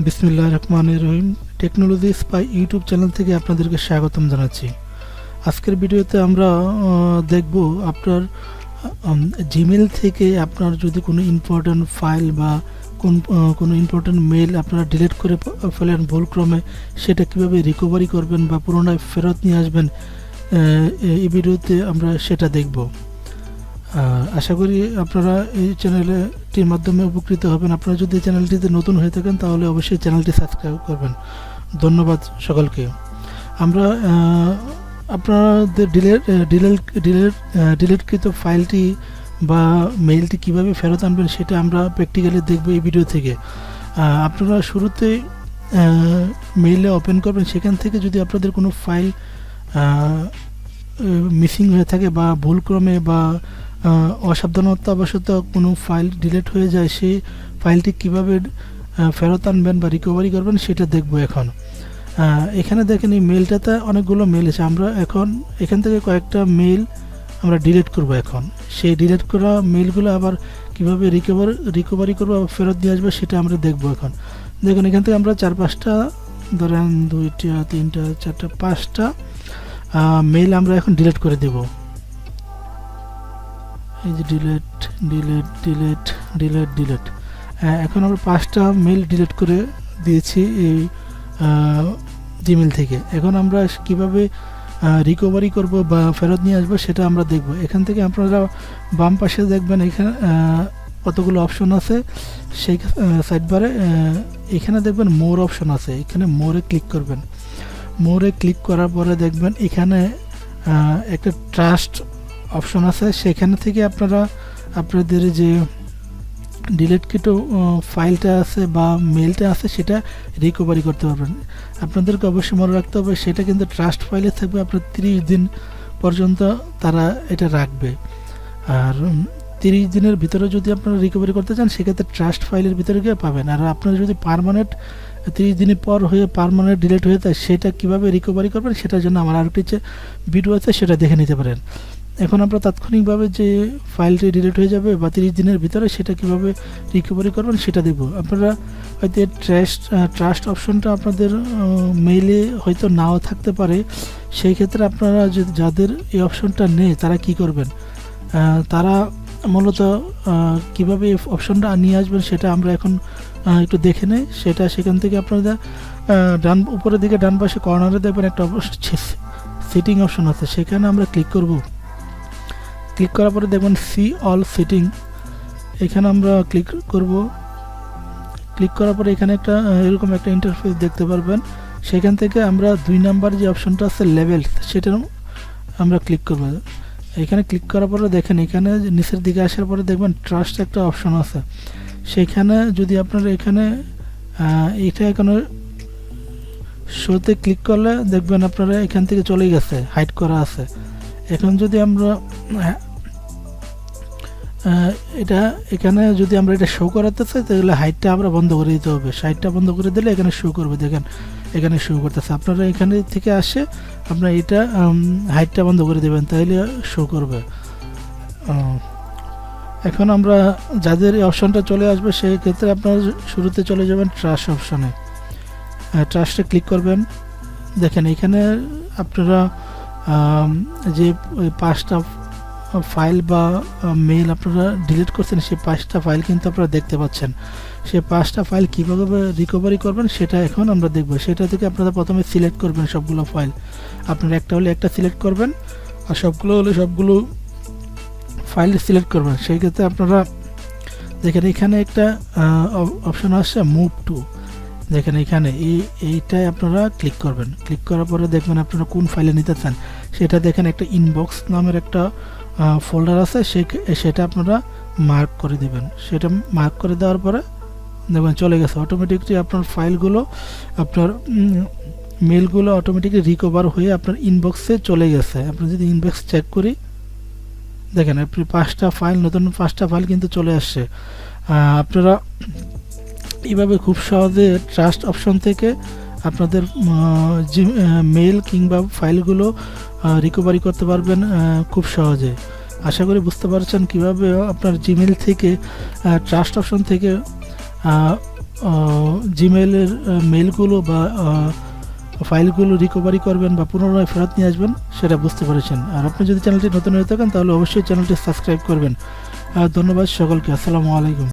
বিসমিল্লাহির রহমানির রহিম। Technology spy YouTube channel থেকে আপনাদেরকে স্বাগতম জানাচ্ছি। আজকের ভিডিওতে আমরা দেখব আপনার জিমেল থেকে আপনার যদি কোনো ইম্পর্ট্যান্ট ফাইল বা কোনো ইম্পর্ট্যান্ট মেল আপনারা ডিলিট করে ফেলেন ভুলক্রমে, সেটা কীভাবে রিকভারি করবেন বা পুনরায় ফেরত নিয়ে আসবেন, এই ভিডিওতে আমরা সেটা দেখব। আশা করি আপনারা এই চ্যানেলটির মাধ্যমে উপকৃত হবেন। আপনারা যদি চ্যানেলটিতে নতুন হয়ে থাকেন তাহলে অবশ্যই চ্যানেলটি সাবস্ক্রাইব করবেন। ধন্যবাদ সকলকে। আমরা আপনাদের ডিলিটকৃত ফাইলটি বা মেইলটি কিভাবে ফেরত আনবেন সেটা আমরা প্র্যাকটিক্যালি দেখব এই ভিডিও থেকে। আপনারা শুরুতে মেইলে ওপেন করবেন, সেখান থেকে যদি আপনাদের কোনো ফাইল মিসিং হয়ে থাকে বা ভুলক্রমে বা অসাবধানতাবশত কোনো ফাইল ডিলিট হয়ে যায়, সেই ফাইলটি কিভাবে ফেরত আনবেন বা রিকভারি করবেন সেটা দেখব এখন। এখানে দেখেন এই মেইলটাতে অনেকগুলো মেইল আছে। আমরা এখন এখান থেকে কয়েকটা মেইল আমরা ডিলিট করব। এখন সেই ডিলিট করা মেইলগুলো আবার কিভাবে রিকভারি করবো, ফেরত দিয়ে আসবো সেটা আমরা দেখব এখন। দেখুন এখান থেকে আমরা 4-5টা, ধরেন 2টা 3টা 4টা 5টা মেইল আমরা এখন ডিলিট করে দেব। এই যে ডিলিট। এখন আমরা 5টা মেইল ডিলিট করে দিয়েছি এই জিমেল থেকে। এখন আমরা কিভাবে রিকভারি করব বা ফেরত নিয়ে আসবো সেটা আমরা দেখব। এখান থেকে আপনারা বাম পাশে দেখবেন এখানে কতগুলো অপশন আছে। সেই সাইডবারে এখানে দেখবেন মোর অপশন আছে, এখানে মোরে ক্লিক করবেন। মোরে ক্লিক করার পরে দেখবেন এখানে একটা ট্রাস্ট অপশন আছে। সেখানে থেকে আপনারা আপনাদের যে ডিলিটকৃত ফাইলটা আছে বা মেলটা আছে সেটা রিকভারি করতে পারবেন। আপনাদেরকে অবশ্যই মনে রাখতে হবে সেটা কিন্তু ট্রাস্ট ফাইলে থাকবে। আপনার 30 দিন পর্যন্ত তারা এটা রাখবে। আর 30 দিনের ভিতরে যদি আপনারা রিকভারি করতে চান সেক্ষেত্রে ট্রাস্ট ফাইলের ভিতরে গিয়ে পাবেন। আর আপনারা যদি পার্মানেন্ট 30 দিনের পর হয়ে পার্মানেন্ট ডিলিট হয়ে যায়, সেটা কীভাবে রিকভারি করবেন সেটার জন্য আমার আরেকটি ভিডিও আছে, সেটা দেখে নিতে পারেন। এখন আমরা তাৎক্ষণিকভাবে যে ফাইলটি ডিলিট হয়ে যাবে বা 30 দিনের ভিতরে সেটা কিভাবে রিকভারি করবেন সেটা দেব। আপনারা হয়তো ট্রাস্ট অপশনটা আপনাদের মেইলে হয়তো নাও থাকতে পারে। সেই ক্ষেত্রে আপনারা যাদের এই অপশনটা নেই তারা কি করবেন, তারা মূলত কিভাবে এই অপশনটা নিয়ে আসবেন সেটা আমরা এখন একটু দেখে নেই। সেখান থেকে আপনারা উপরের দিকে ডান পাশে কর্নারে দেখবেন একটা সেটিং অপশন আছে, সেখানে আমরা ক্লিক করব। ক্লিক করার পরে দেখবেন সি অল সেটিং, এখানে আমরা ক্লিক করব। ক্লিক করার পরে এখানে একটা এরকম একটা ইন্টারফেস দেখতে পারবেন। সেখান থেকে আমরা 2 নাম্বার যে অপশনটা আছে লেভেল, সেটা আমরা ক্লিক করব। এখানে ক্লিক করার পরে দেখেন এখানে নিচের দিকে আসার পরে দেখবেন ট্রাস্ট একটা অপশন আছে। সেখানে যদি আপনারা এখানে এটা এখানে শোতে ক্লিক করলে দেখবেন আপনারা এখান থেকে চলে গেছে, হাইড করা আছে। এখন যদি আমরা এখানে যদি আমরা এটা শো করাতে চাই তাহলে হাইটটা আমরা বন্ধ করে দিতে হবে। সাইডটা বন্ধ করে দিলে এখানে শো করবে। দেখেন এখানে শো করতেছে। আপনারা এখানে থেকে আসে আপনারা এটা হাইটটা বন্ধ করে দেবেন, তাহলে শো করবে। এখন আমরা যাদের এই অপশনটা চলে আসবে সেই ক্ষেত্রে আপনারা শুরুতে চলে যাবেন ট্রাস্ট অপশনে। ট্রাস্টে ক্লিক করবেন। দেখেন এখানে আপনারা যে 5টা ফাইল বা মেইল আপনারা ডিলিট করছেন সেই 5টা ফাইল কিন্তু আপনারা দেখতে পাচ্ছেন। সেই 5টা ফাইল কীভাবে রিকভারি করবেন সেটা এখন আমরা দেখব। সেটা থেকে আপনারা প্রথমে সিলেক্ট করবেন সবগুলো ফাইল। আপনারা একটা হলে একটা সিলেক্ট করবেন, আর সবগুলো হলে সবগুলো ফাইল সিলেক্ট করবেন। সেই ক্ষেত্রে আপনারা দেখেন এখানে একটা অপশন আসছে মুভ টু। দেখেন এখানে এইটাই আপনারা ক্লিক করবেন। ক্লিক করার পরে দেখবেন আপনারা কোন ফাইলে নিতে চান সেটা দেখেন একটা ইনবক্স নামের একটা ফোল্ডার আছে, সেটা আপনারা মার্ক করে দেবেন। সেটা মার্ক করে দেওয়ার পরে দেখবেন চলে গেছে অটোমেটিকলি। আপনার ফাইলগুলো আপনার মেলগুলো অটোমেটিকলি রিকভার হয়ে আপনার ইনবক্সে চলে গেছে। আপনি যদি ইনবক্স চেক করি দেখেন আপনি 5টা ফাইল, নতুন 5টা ফাইল কিন্তু চলে আসছে। আপনারা এইভাবে খুব সহজে ট্রাস্ট অপশন থেকে আপনাদের মেল কিংবা ফাইলগুলো রিকভারি করতে পারবেন খুব সহজে। আশা করি বুঝতে পারছেন কিভাবে আপনার জিমেল থেকে ট্রাস্ট অপশন থেকে জিমেলের মেলগুলো বা ফাইলগুলো রিকভারি করবেন বা পুনরায় ফেরত নিয়ে আসবেন সেটা বুঝতে পেরেছেন। আর আপনি যদি চ্যানেলটি নতুন হয়ে থাকেন তাহলে অবশ্যই চ্যানেলটি সাবস্ক্রাইব করবেন। ধন্যবাদ সকলকে। আসসালামু আলাইকুম।